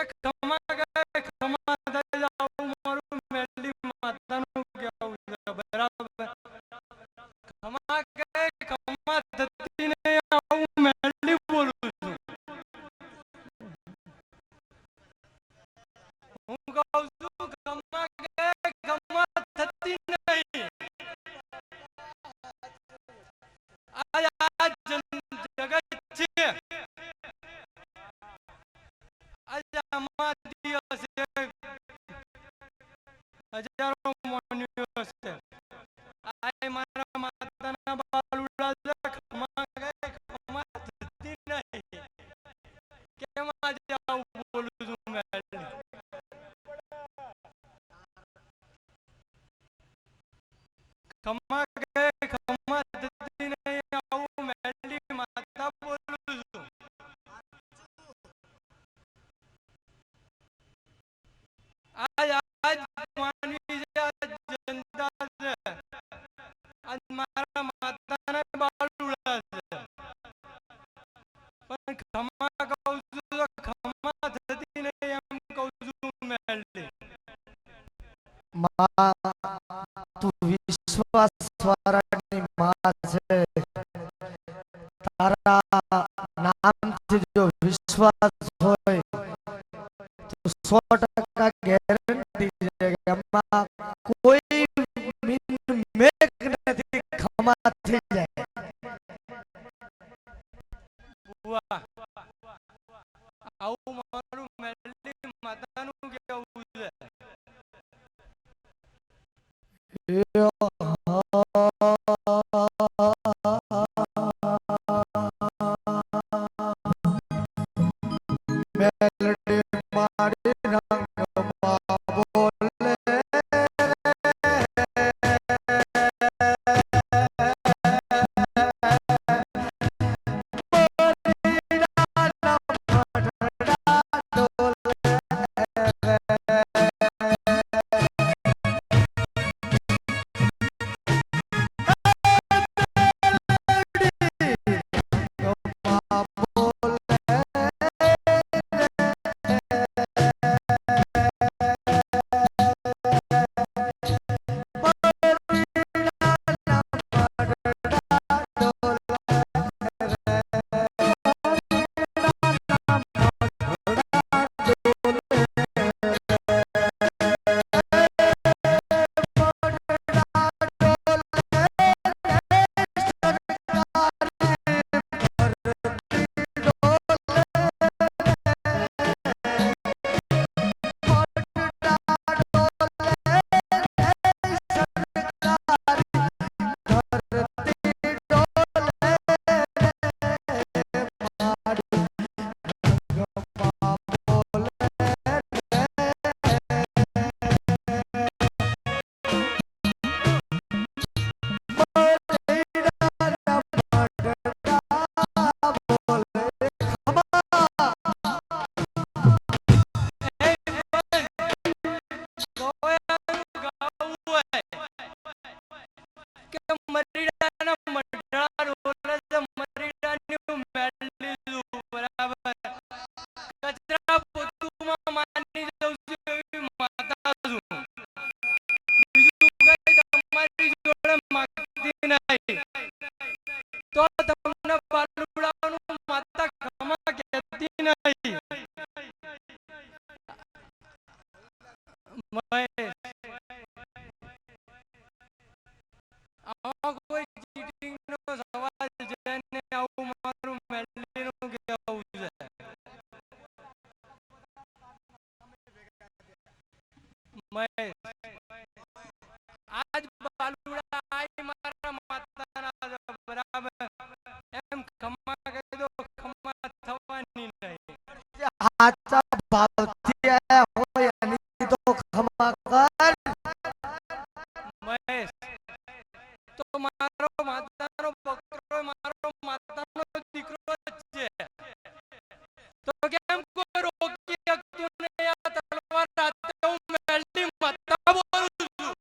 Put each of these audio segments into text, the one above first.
ખમા ગયે ખમા થઈ જાવ મારું મેલડી માતાનું કેવું છે બરાબર. ખમા ગયે ખમા થતી નહીં આવું મેલડી બોલું છું. હું કહું છું ખમા ગયે ખમા થતી નહીં. આ જગત છે. આજે આમાં દિવસે હજારો મોન્યુઓ છે. આ મારા માતાના બાલુડા છે. ખમા ગયે ખમા થતી નહીં. કેમ આજે આવું બોલું છું મેલડી? ખમા ગયે ખમા થતી નહીં આવું મેલડી માતા બોલું છું. આજ માનવી છે, આજ જનતા છે. આજ મારા માતાના બાલુડા છે. પણ ખમા કહું છું તો ખમા થતી નહીં એમ કહું છું મેલડી. તું વિશ્વાસ વાળાની માં છે. તારા નામથી જો વિશ્વાસ હોય તો 100% ગેરંટી છે કે એમાં કોઈ મેઘ નથી, ખમા થઈ જાય. વાહ, આવું મારું મેલડી માતાનું કેવું છે. મેલડી મારી રંગમાં બોલે તો તમને બાલુડાનું માતા ખમા કહેતી નહીં. આમાં કોઈ ચીટિંગનો સવાલ છે ને આવું મારું મેલડીનું કહેવું છે. આજ બાલુડા આઈ મારા માતાના બરાબર એમ ખમા કહી દો ખમા થવાની નહીં. સાચા ભાવથી આયા હોય એની તો ખમા કર. મહેશ તો મારો માતાનો બકરો મારો માતાનો દીકરો જ છે. તો કેમ કોઈ રોકી શકતું નહીં? આ તલવાર રાતે હું મેલડી માતા બોલું છું.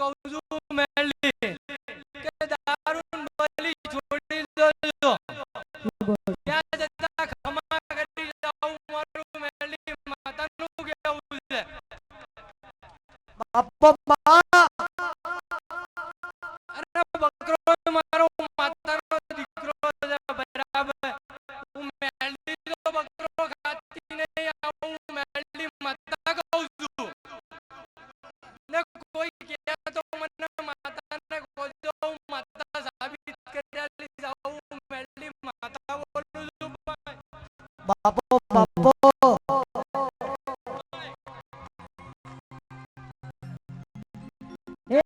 કહું છું મેલી કે દારૂ ને બલી છોડી દો. ત્યાં જતા ખમા કરી જાઉં મારું મેલી માતાનું કેવું છે. બાપા અરે બકરો મારો માતાનો દીકરો છે બરાબર. હું મેલી તો બકરો ખાતી નહીં આવું મેલી માતા કહું છું. ને કોઈ કહે તો મને માતાને કહો હું માતા સાબિત કરી જાઉં મેલી માતા બોલું છું ભાઈ. બાપો એ